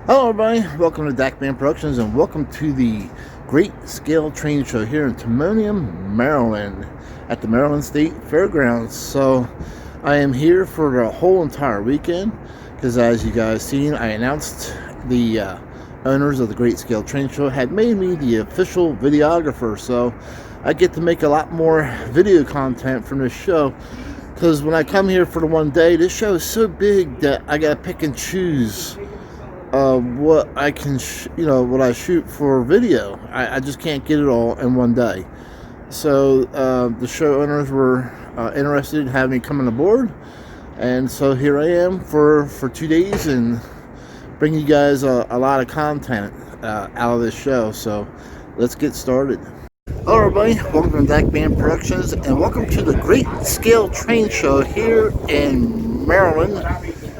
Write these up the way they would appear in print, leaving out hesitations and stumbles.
Hello everybody, welcome to Dakman Productions and welcome to the Great Scale Train Show here in Timonium, Maryland at the Maryland State Fairgrounds. So I am here for the whole entire weekend because, as you guys seen, I announced the owners of the Great Scale Train Show had made me the official videographer, so I get to make a lot more video content from this show. Because when I come here for the one day, this show is so big that I gotta pick and choose what I can, what I shoot for video. I just can't get it all in one day. So the show owners were interested in having me come on board, and so here I am for 2 days and bring you guys a lot of content out of this show. So let's get started. Hello everybody, welcome to Dakman Productions and welcome to the Great Scale Train Show here in Maryland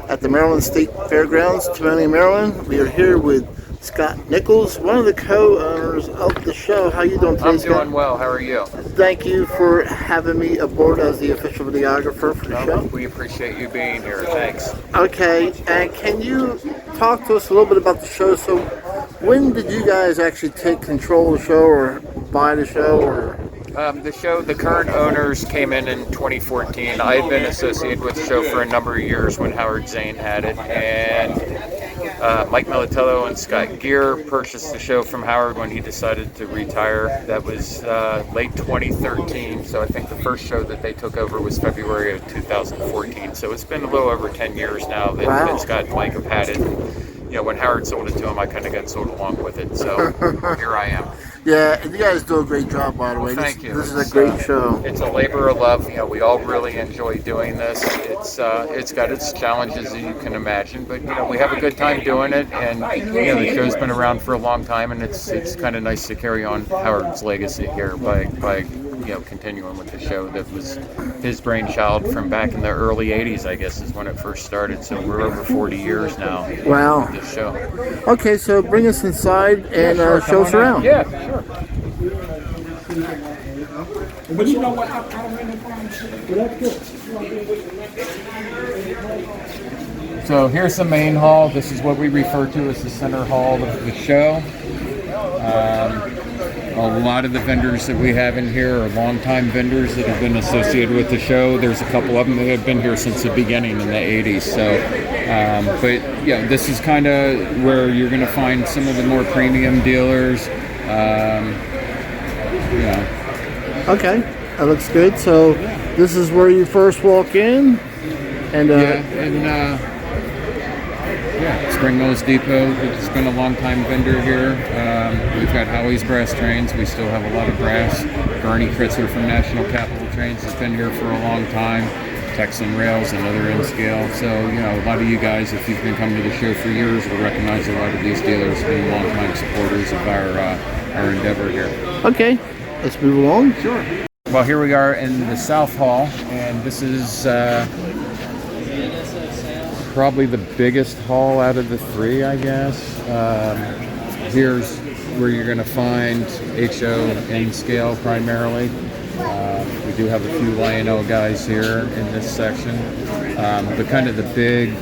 at the Maryland State Fairgrounds, Timonium, Maryland. We are here with Scott Nichols, one of the co-owners of the show. How you doing today, I'm Scott? doing well. How are you? Thank you for having me aboard as the official videographer for the show. We appreciate you being here. Thanks. Okay, and can you talk to us a little bit about the show? So when did you guys actually take control of the show or buy the show? Or The current owners came in 2014. I had been associated with the show for a number of years when Howard Zane had it, and Mike Militello and Scott Gear purchased the show from Howard when he decided to retire. That was late 2013, so I think the first show that they took over was February of 2014. So it's been a little over 10 years now that Scott and Mike have had it. When Howard sold it to him, I kind of got sold along with it, so here I am. Yeah, and you guys do a great job, by the way. Thank you. This is a great show. It's a labor of love. We all really enjoy doing this. It's got its challenges, as you can imagine, but we have a good time doing it. And the show's been around for a long time, and it's kind of nice to carry on Howard's legacy here by continuing with the show that was his brainchild from back in the early '80s. I guess is when it first started. So we're over 40 years now. Wow. With this show. Okay, so bring us inside and show us around. Yeah, sure. But you know what? I don't have no problem. That's good. So here's the main hall. This is what we refer to as the center hall of the show. A lot of the vendors that we have in here are longtime vendors that have been associated with the show. There's a couple of them that have been here since the beginning in the 80s. So, this is kind of where you're going to find some of the more premium dealers. Okay, that looks good. So this is where you first walk in, and Spring Mills Depot. It's been a long time vendor here. We've got Hobbies brass trains. We still have a lot of brass. Bernie Kritzer from National Capital Trains has been here for a long time. Texan Rails, another N scale. So a lot of you guys, if you've been coming to the show for years, will recognize a lot of these dealers being long-time supporters of our endeavor here. Okay, let's move along. Sure. Well, here we are in the South Hall, and this is probably the biggest hall out of the three, I guess. Here's where you're going to find HO N scale primarily. We do have a few Lionel guys here in this section. But kind of the big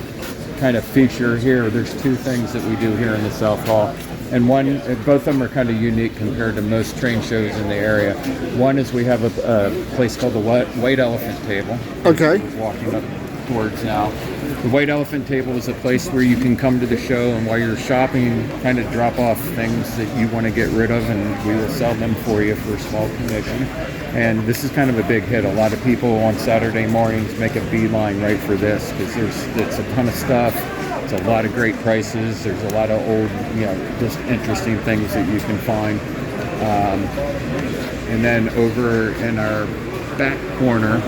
kind of feature here, there's two things that we do here in the South Hall. And both of them are kind of unique compared to most train shows in the area. One is we have a place called the White Elephant Table. Okay. Walking up towards now. The White Elephant Table is a place where you can come to the show, and while you're shopping, kind of drop off things that you want to get rid of, and we will sell them for you for a small commission. And this is kind of a big hit. A lot of people on Saturday mornings make a beeline right for this because it's a ton of stuff. It's a lot of great prices. There's a lot of old, just interesting things that you can find. And then over in our back corner,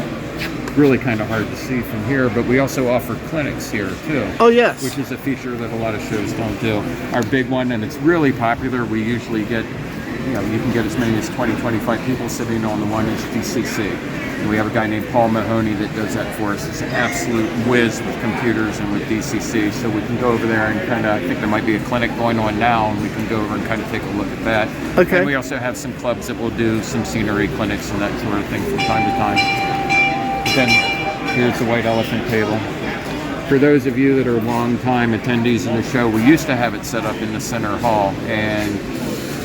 really kind of hard to see from here, but we also offer clinics here too. Oh yes. Which is a feature that a lot of shows don't do. Our big one, and it's really popular, we usually get, you can get as many as 20, 25 people sitting on the one, is DCC. And we have a guy named Paul Mahoney that does that for us. He's an absolute whiz with computers and with DCC, so we can go over there and kind of, I think there might be a clinic going on now, and we can go over and kind of take a look at that. Okay. And we also have some clubs that will do some scenery clinics and that sort of thing from time to time. Then here's the White Elephant Table. For those of you that are long-time attendees of the show, we used to have it set up in the center hall, and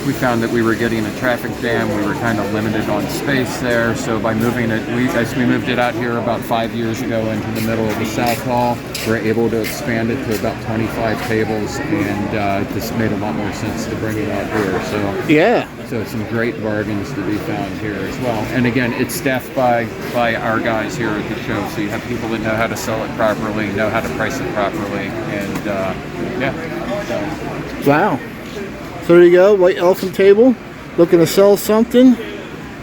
we found that we were getting a traffic jam. We were kind of limited on space there, so by moving it, as we moved it out here about 5 years ago into the middle of the South Hall, we're able to expand it to about 25 tables, and this made a lot more sense to bring it out here. So Yeah. so some great bargains to be found here as well. And again, it's staffed by our guys here at the show, so you have people that know how to sell it properly, know how to price it properly, and yeah. So, Wow. So there you go, white elephant table. Looking to sell something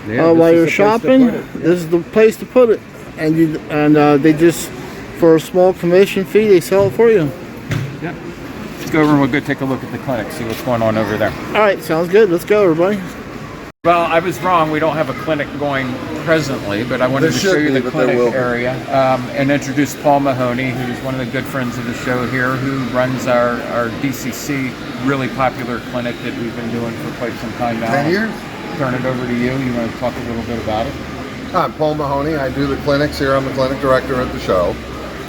yeah, while this you're is the place to shopping. put it. This is the place to put it. And they just, for a small commission fee, they sell it for you. Yeah. Let's go over and we'll go take a look at the clinic, see what's going on over there. All right, sounds good. Let's go, everybody. Well, I was wrong. We don't have a clinic going presently, but I wanted to show you the clinic area and introduce Paul Mahoney, who's one of the good friends of the show here, who runs our DCC really popular clinic that we've been doing for quite some time now. 10 years. Turn it over to you. You want to talk a little bit about it? I'm Paul Mahoney. I do the clinics here. I'm the clinic director at the show.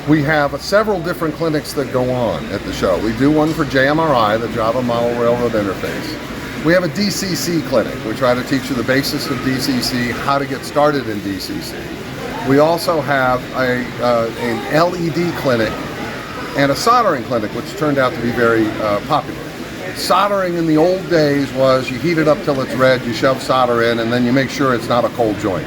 We have several different clinics that go on at the show. We do one for JMRI, the Java Model Railroad Interface. We have a DCC clinic. We try to teach you the basics of DCC, how to get started in DCC. We also have an LED clinic and a soldering clinic, which turned out to be very popular. Soldering in the old days was you heat it up till it's red, you shove solder in, and then you make sure it's not a cold joint.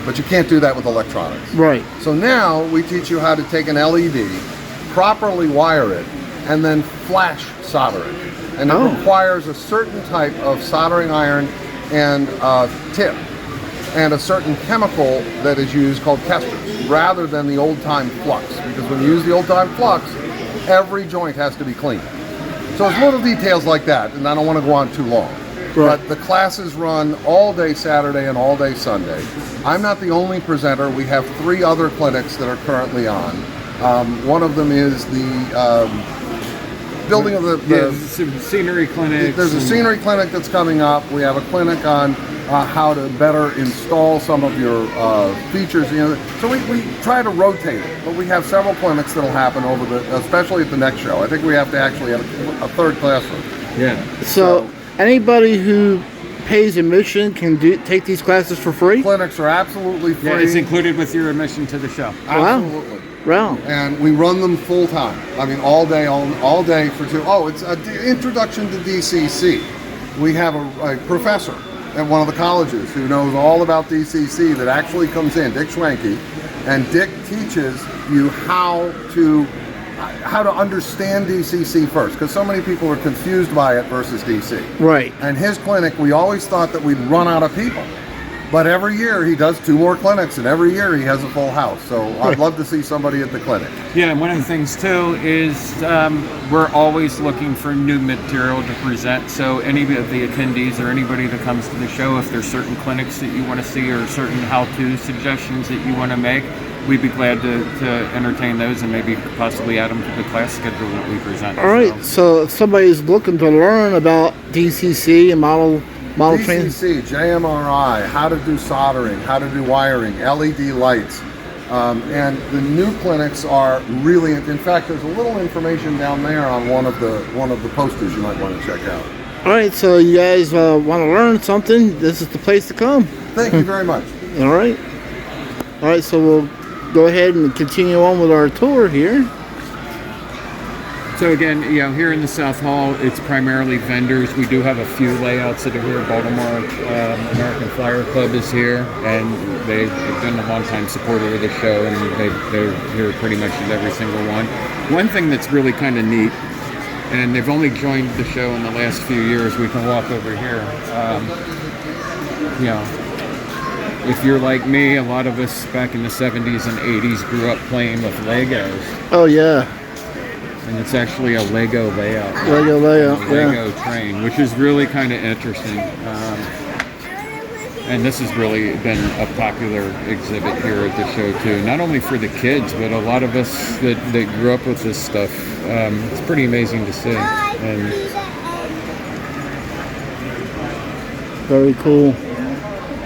But you can't do that with electronics. Right. So now we teach you how to take an LED, properly wire it, and then flash solder it. And it requires a certain type of soldering iron and tip, and a certain chemical that is used called kestrus, rather than the old-time flux. Because when you use the old-time flux, every joint has to be clean. So it's little details like that, and I don't want to go on too long. Right. But the classes run all day Saturday and all day Sunday. I'm not the only presenter. We have 3 other clinics that are currently on. One of them is the building of the some scenery clinics. There's a scenery clinic that's coming up. We have a clinic on how to better install some of your features. So we try to rotate it, but we have several clinics that'll happen especially at the next show. I think we have to actually have a 3rd classroom. Yeah. So anybody who pays admission can take these classes for free? Clinics are absolutely free. Yeah, it's included with your admission to the show. Absolutely. Wow. And we run them full time. I mean, all day for 2. Oh, it's an introduction to DCC. We have a professor at one of the colleges who knows all about DCC that actually comes in, Dick Schwenke, and Dick teaches you how to understand DCC first, because so many people are confused by it versus DC. Right. And his clinic, we always thought that we'd run out of people. But every year he does 2 more clinics, and every year he has a full house. So I'd love to see somebody at the clinic. Yeah, and one of the things too is we're always looking for new material to present. So any of the attendees or anybody that comes to the show, if there's certain clinics that you want to see or certain how-to suggestions that you want to make, we'd be glad to entertain those and maybe possibly add them to the class schedule that we present. All right. So if somebody's looking to learn about DCC and model training. DCC, JMRI, how to do soldering, how to do wiring, LED lights. And the new clinics are really, in fact, there's a little information down there on one of the posters you might want to check out. All right, so you guys want to learn something, this is the place to come. Thank you very much. All right, so we'll go ahead and continue on with our tour here. So again, here in the South Hall, it's primarily vendors. We do have a few layouts that are here. Baltimore American Flyer Club is here, and they've been a long-time supporter of the show, and they're here pretty much at every single one. One thing that's really kind of neat, and they've only joined the show in the last few years. We can walk over here. If you're like me, a lot of us back in the 70s and 80s grew up playing with Legos. Oh yeah. And it's actually a Lego layout. Lego layout, Lego train, which is really kind of interesting. And this has really been a popular exhibit here at the show too. Not only for the kids, but a lot of us that grew up with this stuff. It's pretty amazing to see. And very cool.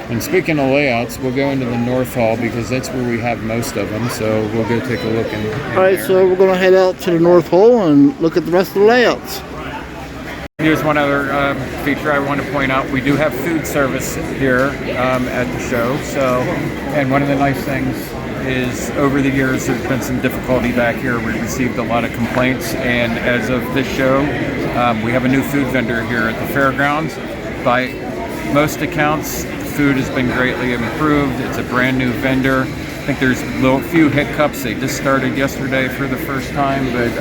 And speaking of layouts, we'll go into the North Hall because that's where we have most of them. So we'll go take a look in All right, there. so we're going to head out to the North Hall and look at the rest of the layouts. Here's one other feature I want to point out. We do have food service here at the show. So, and one of the nice things is over the years there's been some difficulty back here. We received a lot of complaints, and as of this show, we have a new food vendor here at the fairgrounds. By most accounts, food has been greatly improved. It's a brand new vendor. I think there's a few hiccups. They just started yesterday for the first time, but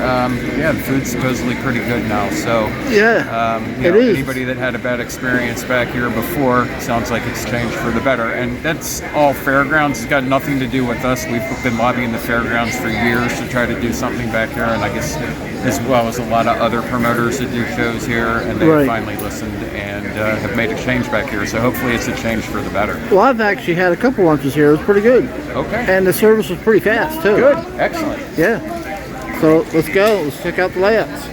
yeah, the food's supposedly pretty good now. So Yeah, it is. Anybody that had a bad experience back here before, sounds like it's changed for the better. And that's all fairgrounds. It's got nothing to do with us. We've been lobbying the fairgrounds for years to try to do something back here, and I guess as well as a lot of other promoters that do shows here, and they finally listened and have made a change back here. So hopefully it's a change for the better. Well, I've actually had a couple lunches here. It was pretty good. Okay. And the service was pretty fast, too. Good. Excellent. Yeah. So let's go. Let's check out the layouts.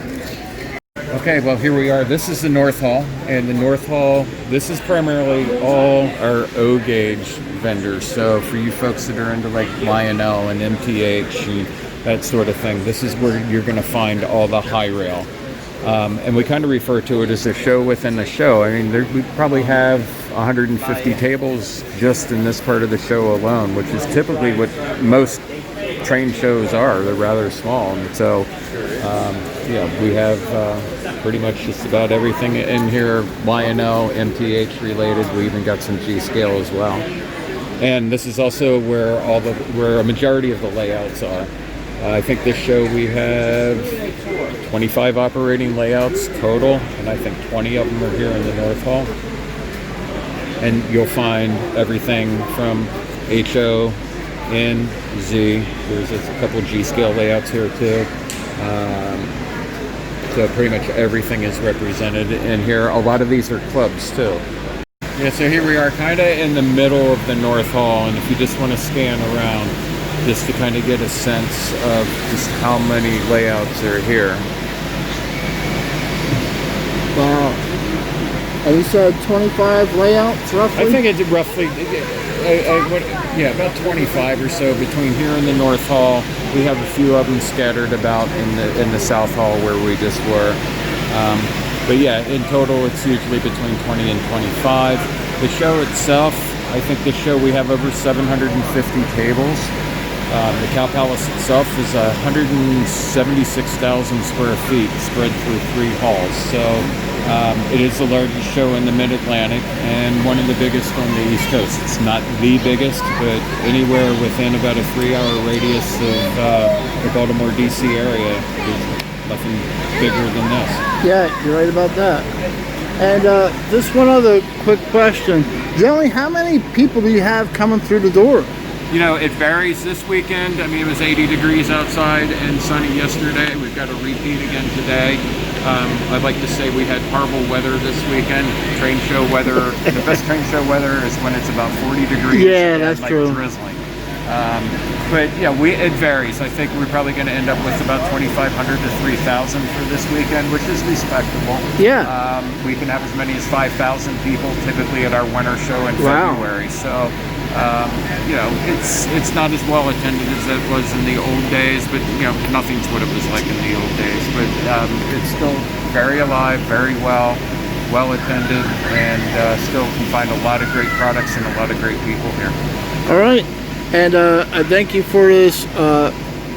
Okay, well, here we are. This is the North Hall. And the North Hall, this is primarily all our O-gauge vendors. So for you folks that are into like Lionel and MTH and that sort of thing, this is where you're going to find all the high rail. And we kind of refer to it as a show within a show. I mean, we probably have 150 tables just in this part of the show alone, which is typically what most train shows are. They're rather small. And so, yeah, we have pretty much just about everything in here, Lionel, MTH related. We even got some G-scale as well. And this is also where where a majority of the layouts are. I think this show we have 25 operating layouts total, and I think 20 of them are here in the North Hall. And you'll find everything from HO, N, Z. There's a couple G-scale layouts here too. So pretty much everything is represented in here. A lot of these are clubs too. Yeah, so here we are kind of in the middle of the North Hall, and if you just want to scan around, just to kind of get a sense of just how many layouts are here. Wow. And you said 25 layouts, roughly? I think it's roughly, yeah, about 25 or so between here and the North Hall. We have a few of them scattered about in the South Hall where we just were. But yeah, in total, it's usually between 20 and 25. The show itself, I think this show we have over 750 tables. The Cow Palace itself is 176,000 square feet spread through 3 halls. So it is the largest show in the Mid-Atlantic and one of the biggest on the East Coast. It's not the biggest, but anywhere within about a 3-hour radius of the Baltimore, D.C. area, there's nothing bigger than this. Yeah, you're right about that. And just one other quick question. Generally, how many people do you have coming through the door? You know, it varies this weekend. I mean, it was 80 degrees outside and sunny yesterday. We've got a repeat again today. I'd like to say we had horrible weather this weekend. Train show weather, the best train show weather is when it's about 40 degrees. Yeah, that's like true. Drizzling. But yeah, it varies. I think we're probably going to end up with about 2,500 to 3,000 for this weekend, which is respectable. Yeah. We can have as many as 5,000 people typically at our winter show in February. So, you know, it's not as well attended as it was in the old days, but you know, nothing's what it was like in the old days. But it's still very alive, very well attended, and still can find a lot of great products and a lot of great people here. All right. And I thank you for this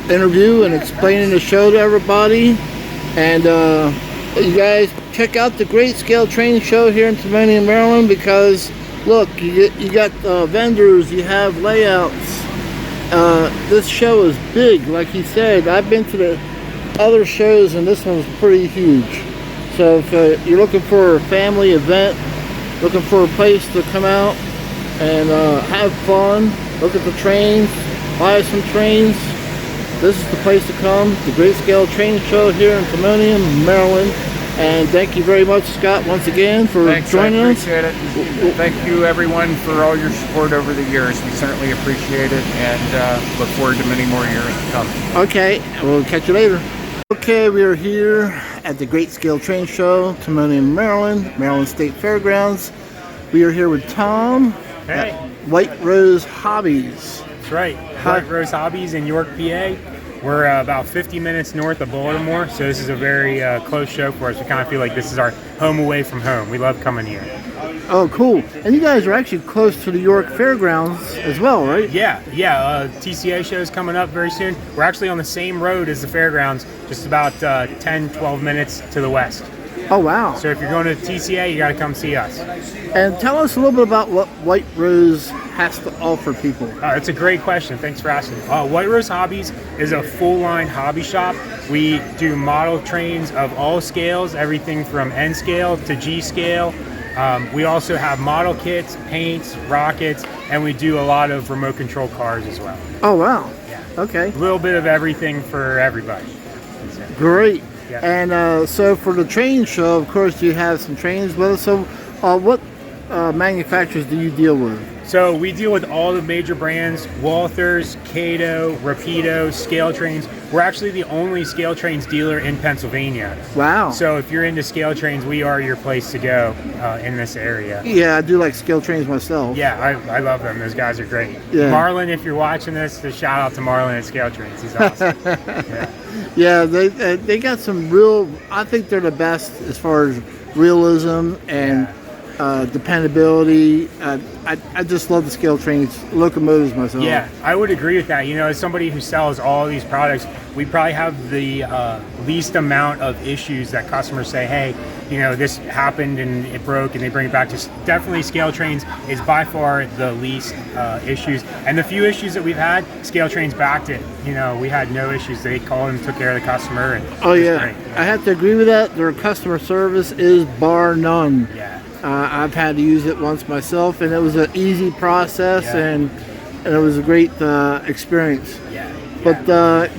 interview and explaining the show to everybody. And you guys check out the Great Scale Train Show here in Timonium, Maryland, because look, you got vendors, you have layouts. This show is big, like he said. I've been to the other shows, and this one's pretty huge. So if you're looking for a family event, looking for a place to come out and have fun, look at the trains, buy some trains, this is the place to come. The Great Scale Train Show here in Timonium, Maryland. And thank you very much, Scott, once again for joining us. I appreciate it. Thank you, everyone, for all your support over the years. We certainly appreciate it, and look forward to many more years to come. Okay, we'll catch you later. Okay, we are here at the Great Scale Train Show, Timonium, Maryland, Maryland State Fairgrounds. We are here with Tom Hey. White Rose Hobbies. That's right. White Rose Hobbies in York, PA. We're about 50 minutes north of Baltimore, so this is a very close show for us. We kind of feel like this is our home away from home. We love coming here. Oh, cool. And you guys are actually close to the York Fairgrounds as well, right? Yeah. TCA show is coming up very soon. We're actually on the same road as the fairgrounds, just about 10, 12 minutes to the west. Oh, wow. So if you're going to TCA, you got to come see us. And tell us a little bit about what White Rose has to offer people. It's a great question. Thanks for asking. White Rose Hobbies is a full-line hobby shop. We do model trains of all scales, everything from N scale to G scale. We also have model kits, paints, rockets, and we do a lot of remote control cars as well. Oh, wow. Yeah. Okay. A little bit of everything for everybody. Great. Yeah. And so for the train show, of course, you have some trains with us. So what manufacturers do you deal with? So we deal with all the major brands: Walthers, Cato, Rapido, Scale Trains. We're actually the only Scale Trains dealer in Pennsylvania. Wow. So if you're into Scale Trains, we are your place to go in this area. Yeah, I do like scale trains myself. Yeah, I love them. Those guys are great. Yeah. Marlon, if you're watching this, just shout out to Marlon at Scale Trains. He's awesome. Yeah. Yeah, they got some real, I think they're the best as far as realism and dependability. I just love the scale trains, locomotives myself. Yeah, I would agree with that. You know, as somebody who sells all these products, we probably have the least amount of issues that customers say, hey, you know, this happened and it broke and they bring it back. Just definitely Scale Trains is by far the least issues. And the few issues that we've had, Scale Trains backed it. You know, we had no issues. They called and took care of the customer. And Oh, it was yeah. great. I have to agree with that. Their customer service is bar none. Yeah. I've had to use it once myself, and it was an easy process, Yeah. and it was a great experience. Yeah. But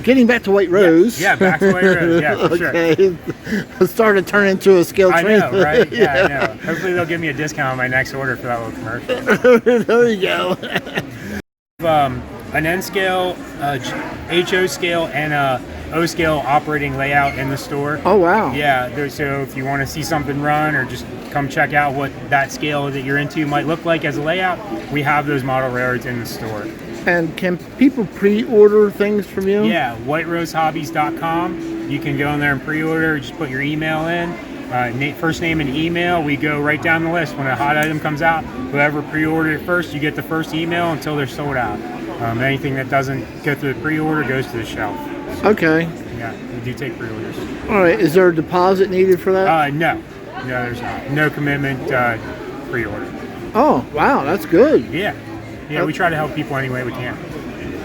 getting back to White Rose. Yeah, back to White Rose. Yeah, for sure. Okay. It started to turn into a scale I train. know, right? Yeah, I know. Hopefully they'll give me a discount on my next order for that little commercial. There you go. An N scale, HO scale, and a O scale operating layout in the store. Oh, wow. Yeah, so if you want to see something run or just come check out what that scale that you're into might look like as a layout, we have those model railroads in the store. And can people pre-order things from you? Yeah, whiterosehobbies.com. You can go in there and pre-order, just put your email in. First name and email, we go right down the list. When a hot item comes out, whoever pre-ordered it first, you get the first email until they're sold out. Anything that doesn't go through the pre-order goes to the shelf. Okay. Yeah, we do take pre-orders. All right. Is there a deposit needed for that? No, there's not. No commitment pre-order. Oh, wow. That's good. Yeah, we try to help people any way we can.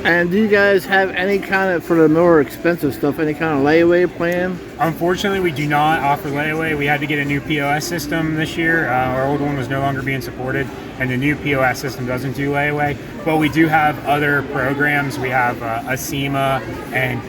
And do you guys have any kind of, for the more expensive stuff, any kind of layaway plan? Unfortunately, we do not offer layaway. We had to get a new POS system this year. Our old one was no longer being supported, and the new POS system doesn't do layaway. But we do have other programs. We have Acima and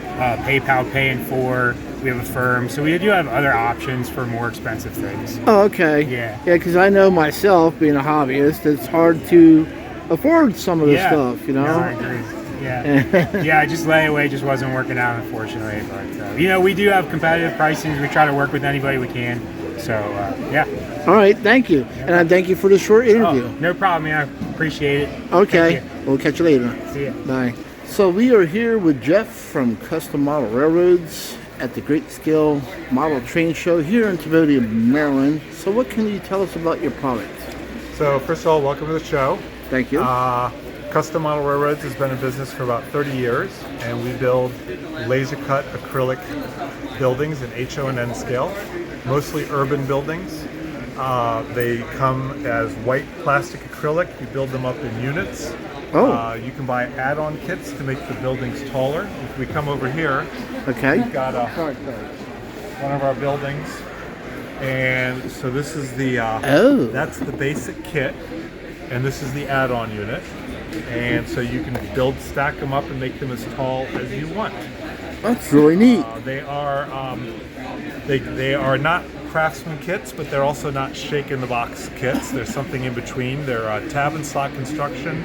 PayPal Pay in 4. We have Affirm. So we do have other options for more expensive things. Oh, okay. Yeah. Yeah, because I know myself, being a hobbyist, it's hard to afford some of this stuff, you know? No, I agree. Yeah, just layaway just wasn't working out, unfortunately. But you know, we do have competitive pricing. We try to work with anybody we can. So yeah. All right, thank you, and I thank you for the short interview. Oh, no problem, man. I appreciate it. Okay, we'll catch you later. See ya. Bye. So we are here with Jeff from Custom Model Railroads at the Great Scale Model Train Show here in Timonium, Maryland. So what can you tell us about your product? So first of all, welcome to the show. Thank you. Custom Model Railroads has been in business for about 30 years, and we build laser cut acrylic buildings in HO and N scale, mostly urban buildings. They come as white plastic acrylic. You build them up in units. Oh. You can buy add-on kits to make the buildings taller. If we come over here, Okay. we've got one of our buildings, and so this is the that's the basic kit, and this is the add-on unit. And so you can stack them up and make them as tall as you want. That's really neat. They are not Craftsman kits, but they're also not shake in the box kits. There's something in between. They're tab and slot construction.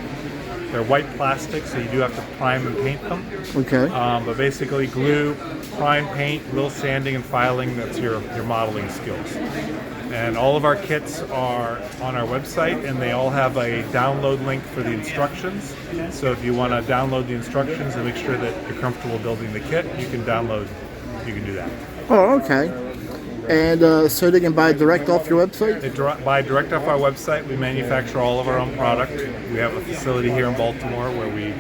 They're white plastic, so you do have to prime and paint them. Okay. But basically glue, prime, paint, a little sanding and filing, that's your modeling skills. And all of our kits are on our website, and they all have a download link for the instructions. So if you want to download the instructions and make sure that you're comfortable building the kit, you can do that. Oh, okay. And so they can buy direct off your website? They buy direct off our website. We manufacture all of our own product. We have a facility here in Baltimore where we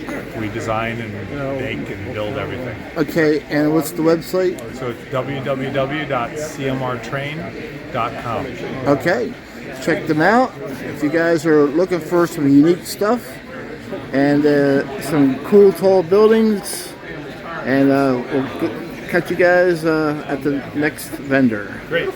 design and make and build everything. Okay, and what's the website? So it's www.cmrtrain.com. Okay, check them out. If you guys are looking for some unique stuff and some cool tall buildings, and we'll catch you guys at the next vendor. Great.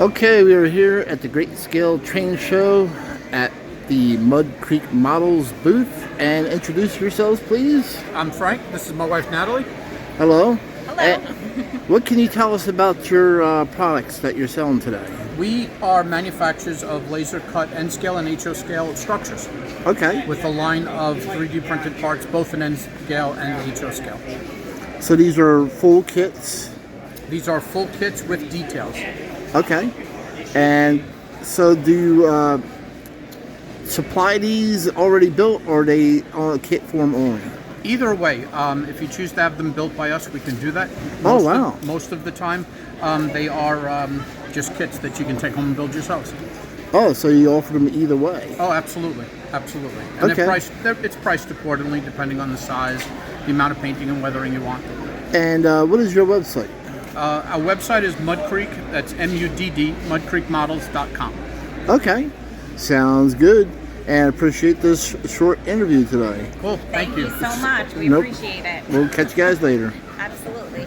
Okay, we are here at the Great Scale Train Show at the Mud Creek Models booth. And introduce yourselves, please. I'm Frank. This is my wife, Natalie. Hello. Hello. What can you tell us about your products that you're selling today? We are manufacturers of laser cut N scale and HO scale structures Okay. with a line of 3D printed parts, both in N scale and HO scale. So these are full kits? These are full kits with details. Okay. And so do you supply these already built, or are they on a kit form only? Either way, if you choose to have them built by us, we can do that. Wow. Most of the time, they are just kits that you can take home and build yourselves. Oh, so you offer them either way? Oh, absolutely. Absolutely. And Okay. it's priced accordingly depending on the size, the amount of painting and weathering you want. And what is your website? Our website is Mud Creek, that's MUDD, mudcreekmodels.com. Okay. Sounds good. And appreciate this short interview today. Cool, Thank you so much. We Nope. appreciate it. We'll catch you guys later. Absolutely.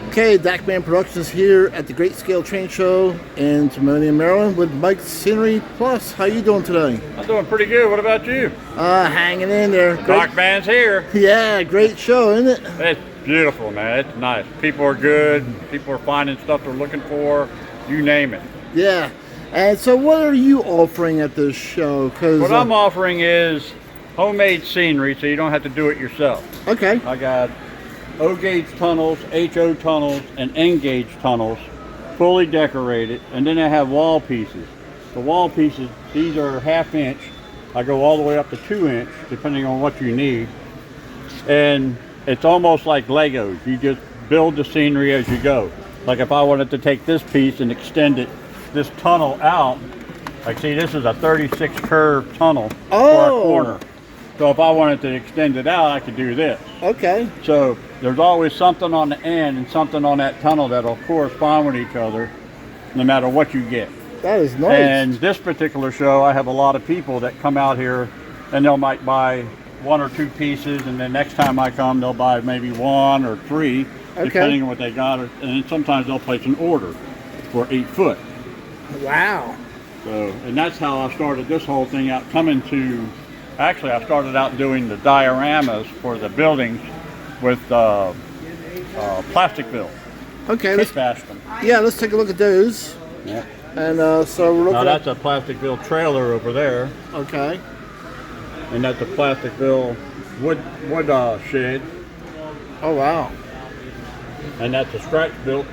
Okay, Dakman Productions here at the Great Scale Train Show in Timonium, Maryland with Mike Scenery Plus. How you doing today? I'm doing pretty good. What about you? Hanging in there. Dakman's here. Yeah, great show, isn't it? It's beautiful, man. It's nice. People are good. People are finding stuff they're looking for. You name it. Yeah. And so what are you offering at this show? 'Cause, What I'm offering is homemade scenery, so you don't have to do it yourself. Okay. I got O-gauge tunnels, HO tunnels, and N-gauge tunnels, fully decorated, and then I have wall pieces. The wall pieces, these are 1/2 inch. I go all the way up to 2 inch, depending on what you need. And it's almost like Legos. You just build the scenery as you go. Like if I wanted to take this piece and extend it, this tunnel out, like see this is a 36 curve tunnel for a corner. So if I wanted to extend it out, I could do this. Okay. So there's always something on the end and something on that tunnel that'll correspond with each other no matter what you get. That is nice. And this particular show, I have a lot of people that come out here and they'll might buy 1 or 2 pieces, and then next time I come, they'll buy maybe 1 or 3, depending on what they got. And then sometimes they'll place an order for 8 foot. Wow. So, and that's how I started this whole thing out coming to, actually I started out doing the dioramas for the buildings with plastic fill. Okay. Let's fashion them. Yeah, let's take a look at those. Yeah. And so we're looking Now at... that's a plastic fill trailer over there, Okay. and that's a plastic fill wood shed, Oh, wow. and that's a scratch built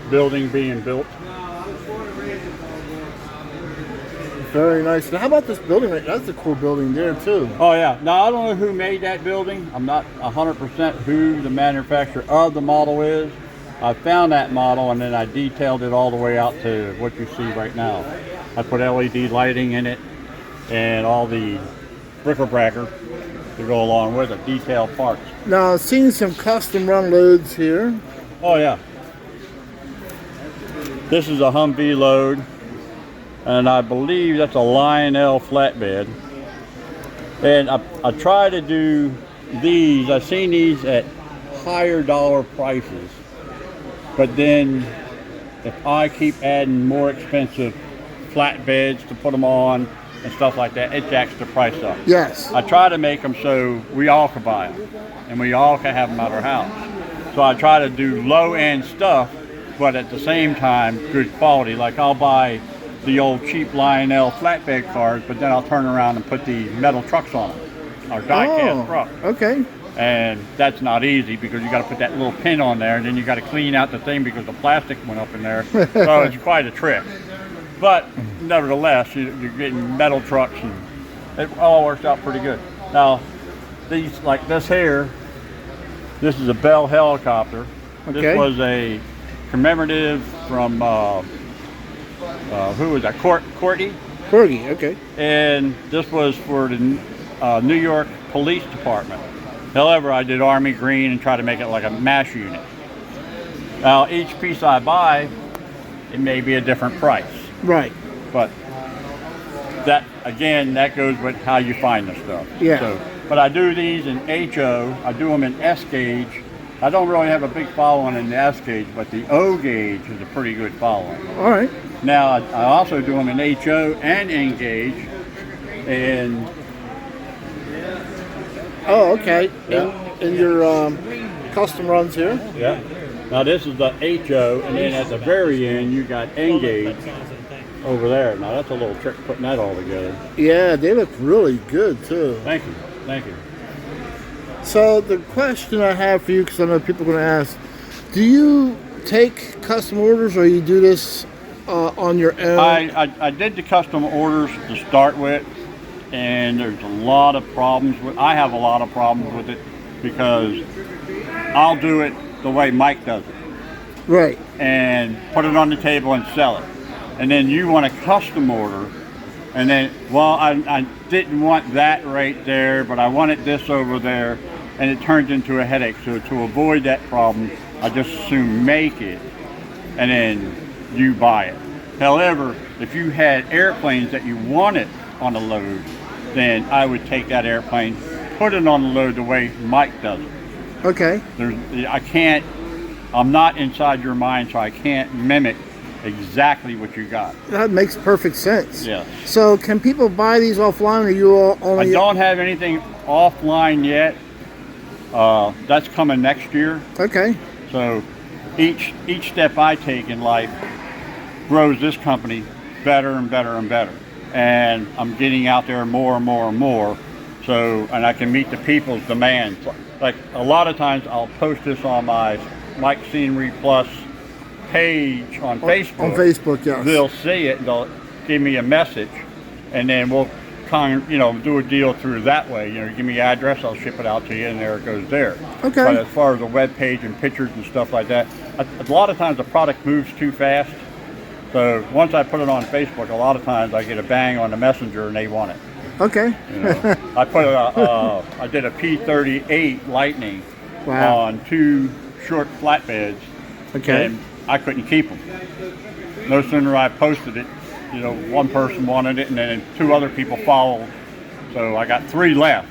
building being built. Very nice. Now, how about this building right? That's a cool building there, too. Oh yeah. Now I don't know who made that building. I'm not 100% who the manufacturer of the model is. I found that model and then I detailed it all the way out to what you see right now. I put LED lighting in it and all the bric-a-bracker to go along with it, detailed parts. Now, I've seen some custom run loads here. Oh yeah. This is a Humvee load, and I believe that's a Lionel flatbed. And I try to do these, I've seen these at higher dollar prices, but then if I keep adding more expensive flatbeds to put them on and stuff like that, it jacks the price up. Yes. I try to make them so we all can buy them and we all can have them at our house. So I try to do low-end stuff, but at the same time, good quality. Like I'll buy the old cheap Lionel flatbed cars, but then I'll turn around and put the metal trucks on them, or die-cast trucks. Okay. And that's not easy because you got to put that little pin on there, and then you got to clean out the thing because the plastic went up in there. So it's quite a trick. But nevertheless, you're getting metal trucks, and it all works out pretty good. Now, these, like this here, this is a Bell helicopter. Okay. This was a commemorative from, who was that? Courtney? Corgi, okay. And this was for the New York Police Department. However, I did Army Green and tried to make it like a MASH unit. Now, each piece I buy, it may be a different price. Right. But that, again, that goes with how you find the stuff. Yeah. So, but I do these in HO, I do them in S gauge. I don't really have a big following in the S gauge, but the O gauge is a pretty good following. All right. Now, I also do them in HO and N gauge. And Oh, okay. Yeah. In your custom runs here? yeah. Now this is the HO, and then at the very end you got N gauge over there. Now that's a little trick putting that all together. Yeah, they look really good too. Thank you, thank you. So the question I have for you, because I know people are going to ask, do you take custom orders or you do this on your own? I did the custom orders to start with, and there's a lot of problems with. I have a lot of problems with it because I'll do it the way Mike does it. Right. And put it on the table and sell it. And then you want a custom order, and then, well, I didn't want that right there, but I wanted this over there, and it turns into a headache. So to avoid that problem, I just assume make it, and then you buy it. However, if you had airplanes that you wanted on a load, then I would take that airplane, put it on the load the way Mike does it. Okay. I'm not inside your mind, so I can't mimic exactly what you got. That makes perfect sense. Yeah. So can people buy these offline, or you all only? I don't have anything offline yet. That's coming next year. Okay. So each step I take in life grows this company better and better and better. And I'm getting out there more and more and more. So, and I can meet the people's demands. Like a lot of times I'll post this on my Mike Scenery Plus page on Facebook. On Facebook, yes. They'll see it and they'll give me a message, and then we'll do a deal through that way. You give me your address, I'll ship it out to you, and there it goes there. Okay. But as far as the web page and pictures and stuff like that, a lot of times the product moves too fast. So once I put it on Facebook, a lot of times I get a bang on the messenger and they want it. Okay. I put I did a P-38 Lightning on 2 short flatbeds. Okay. And I couldn't keep them. No sooner I posted it, one person wanted it, and then 2 other people followed. So I got 3 left,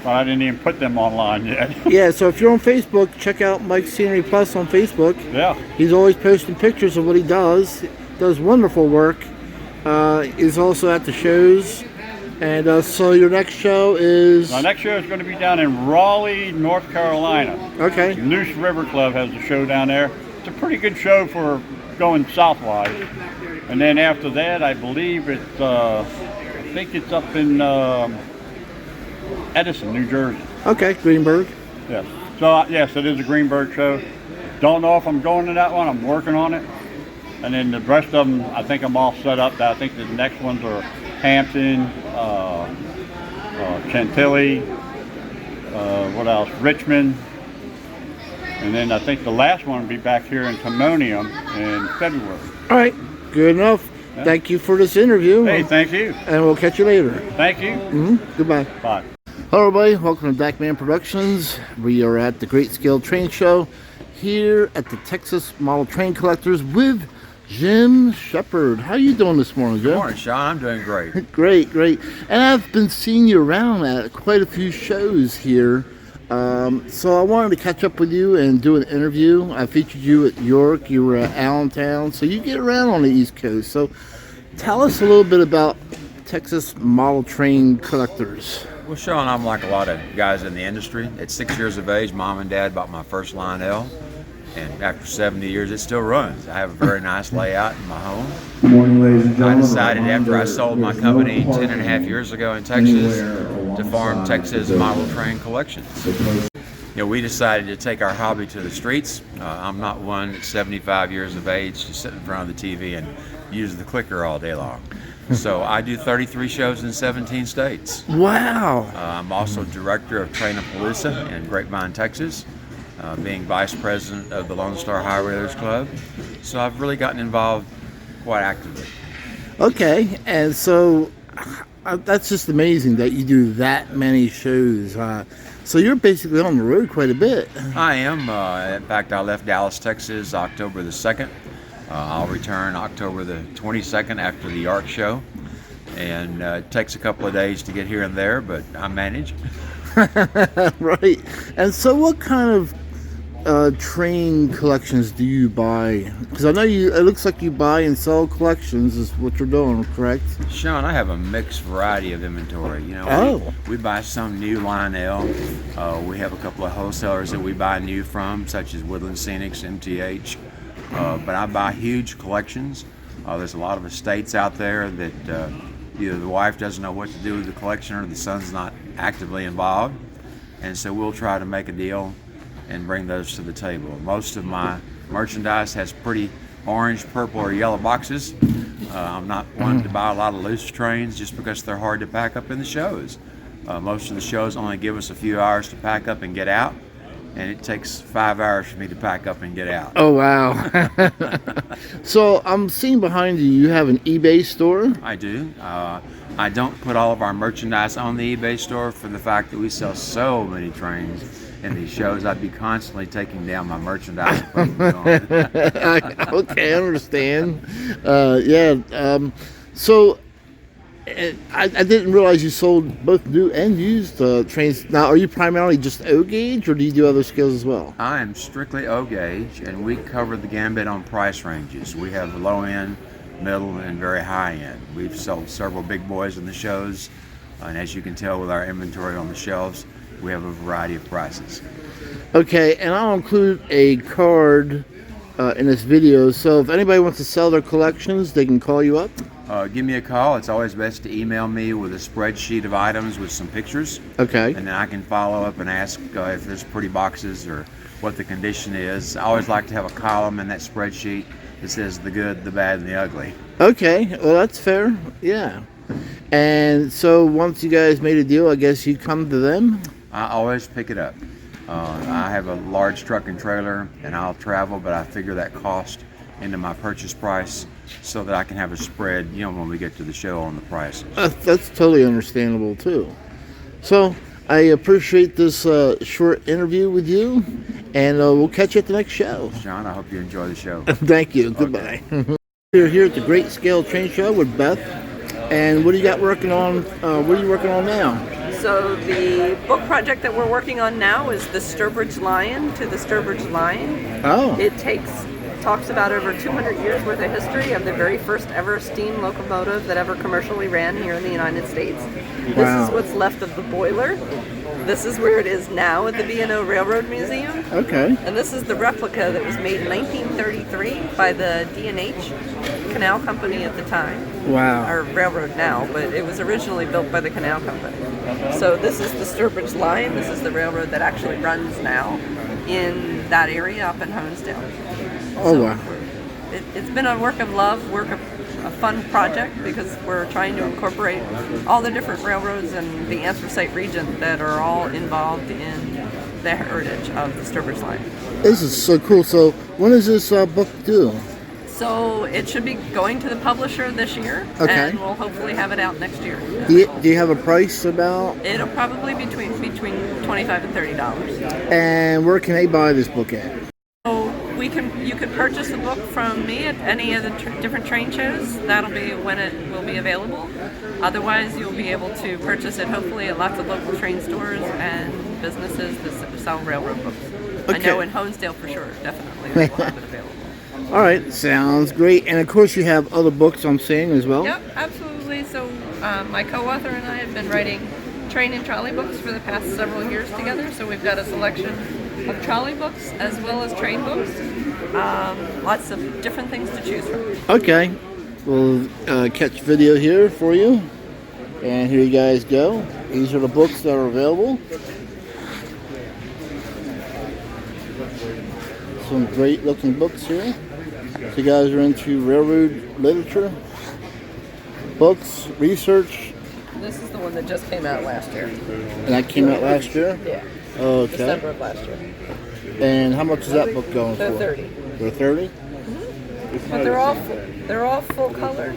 but I didn't even put them online yet. Yeah, so if you're on Facebook, check out Mike Scenery Plus on Facebook. Yeah. He's always posting pictures of what he does. Does wonderful work. He's also at the shows. And so your next show is? My next show is going to be down in Raleigh, North Carolina. Okay. Noose River Club has a show down there. It's a pretty good show for going southwise. And then after that, I believe it's, I think it's up in Edison, New Jersey. Okay, Greenberg. Yes. So yes, it is a Greenberg show. Don't know if I'm going to that one. I'm working on it. And then the rest of them, I think I'm all set up. I think the next ones are Hampton, Chantilly, what else? Richmond. And then I think the last one will be back here in Timonium in February. All right, good enough. Yeah. Thank you for this interview. Hey, thank you. And we'll catch you later. Thank you. Goodbye. Bye. Hello everybody, welcome to Dakman Productions. We are at the Great Scale Train Show here at the Texas Model Train Collectors with Jim Shepard. How you doing this morning, Jim? Good morning, Sean. I'm doing great. Great, great. And I've been seeing you around at quite a few shows here. So I wanted to catch up with you and do an interview. I featured you at York, you were at Allentown, so you get around on the East Coast. So tell us a little bit about Texas Model Train Collectors. Well, Sean, I'm like a lot of guys in the industry. At 6 years of age, Mom and Dad bought my first Lionel. And after 70 years, it still runs. I have a very nice layout in my home. Good morning, ladies and gentlemen. I decided after I sold my company 10.5 years ago in Texas to form Texas Model Train Collections. we decided to take our hobby to the streets. I'm not one that's 75 years of age to sit in front of the TV and use the clicker all day long. So I do 33 shows in 17 states. Wow. I'm also director of Trainapalooza in Grapevine, Texas, being vice president of the Lone Star High Railers Club. So I've really gotten involved quite actively. Okay, and so that's just amazing that you do that many shows. So you're basically on the road quite a bit. I am. In fact, I left Dallas, Texas, October the 2nd. I'll return October the 22nd after the ARC show. And it takes a couple of days to get here and there, but I manage. Right. And so what kind of train collections do you buy? Because I know it looks like you buy and sell collections is what you're doing, correct? Sean, I have a mixed variety of inventory. We buy some new Lionel. We have a couple of wholesalers that we buy new from, such as Woodland Scenics, MTH. But I buy huge collections. There's a lot of estates out there that either the wife doesn't know what to do with the collection or the son's not actively involved. And so we'll try to make a deal and bring those to the table. Most of my merchandise has pretty orange, purple, or yellow boxes. I'm not one to buy a lot of loose trains just because they're hard to pack up in the shows. Most of the shows only give us a few hours to pack up and get out. And it takes 5 hours for me to pack up and get out. Oh, wow. So I'm seeing behind you, you have an eBay store? I do. I don't put all of our merchandise on the eBay store for the fact that we sell so many trains in these shows. I'd be constantly taking down my merchandise. Okay, I understand. So I didn't realize you sold both new and used trains. Now, are you primarily just O gauge, or do you do other scales as well? I am strictly O gauge, and we cover the gambit on price ranges. We have low end, middle, and very high end. We've sold several big boys in the shows, and as you can tell with our inventory on the shelves, we have a variety of prices. Okay, and I'll include a card in this video, so if anybody wants to sell their collections, they can call you up. Give me a call. It's always best to email me with a spreadsheet of items with some pictures. Okay. And then I can follow up and ask if there's pretty boxes or what the condition is. I always like to have a column in that spreadsheet that says the good, the bad, and the ugly. Okay, well that's fair. Yeah. And so once you guys made a deal, I guess you come to them? I always pick it up. I have a large truck and trailer, and I'll travel, but I figure that cost into my purchase price so that I can have a spread, when we get to the show on the prices. That's totally understandable too. So I appreciate this short interview with you, and we'll catch you at the next show. John, I hope you enjoy the show. Thank you. Goodbye. We're here at the Great Scale Train Show with Beth, and what do you got working on? What are you working on now? So the book project that we're working on now is the Sturbridge Lion to the Sturbridge Line. Oh. It talks about over 200 years worth of history of the very first ever steam locomotive that ever commercially ran here in the United States. Wow. This is what's left of the boiler. This is where it is now at the B&O Railroad Museum. Okay. And this is the replica that was made in 1933 by the D&H Canal Company at the time. Wow. Or railroad now, but it was originally built by the Canal Company. So this is the Sturbridge Line. This is the railroad that actually runs now in that area up in Honesdale. Oh, so wow. It's been a work of love, a fun project, because we're trying to incorporate all the different railroads in the anthracite region that are all involved in the heritage of the Sturbridge Line. This is so cool. So when is this book due? So it should be going to the publisher this year, Okay. and we'll hopefully have it out next year. Do you have a price about? It'll probably be between $25 and $30. And where can they buy this book at? So you can purchase the book from me at any of the different train shows. That'll be when it will be available. Otherwise, you'll be able to purchase it hopefully at lots of local train stores and businesses that sell railroad books. Okay. I know in Honesdale for sure, definitely they will have it available. All right, sounds great. And of course, you have other books I'm seeing as well. Yep, absolutely. So my co-author and I have been writing train and trolley books for the past several years together. So we've got a selection of trolley books as well as train books. Lots of different things to choose from. Okay, we'll catch video here for you. And here you guys go. These are the books that are available. Some great looking books here. So you guys are into railroad literature, books, research. This is the one that just came out last year. And that came out last year? Yeah. Okay. December of last year. And how much is that book going They're for? 30. They're 30? But they're all full color.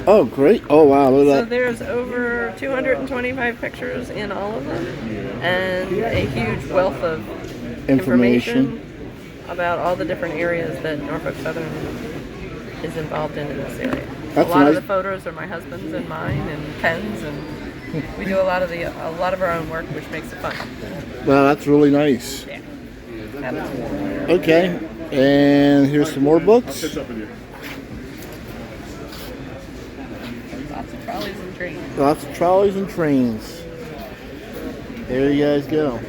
Oh, great. Oh, wow. Look So at that. there's over 225 pictures in all of them, and a huge wealth of information about all the different areas that Norfolk Southern is involved in this area. That's a lot of nice. the photos are my husband's and mine, and Ken's, and we do a lot of our own work, which makes it fun. Well, that's really nice. Yeah. Absolutely. Okay. And here's some more books. Lots of trolleys and trains. Lots of trolleys and trains. There you guys go.